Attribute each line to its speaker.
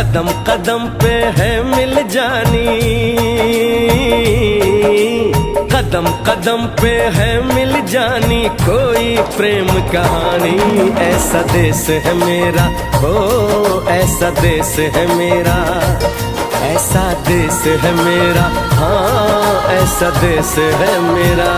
Speaker 1: कदम कदम पे है मिल जानी, कदम कदम पे है मिल जानी कोई प्रेम कहानी। ऐसा देश है मेरा, ओ ऐसा देश है मेरा, ऐसा देश है मेरा, हाँ ऐसा देश है मेरा।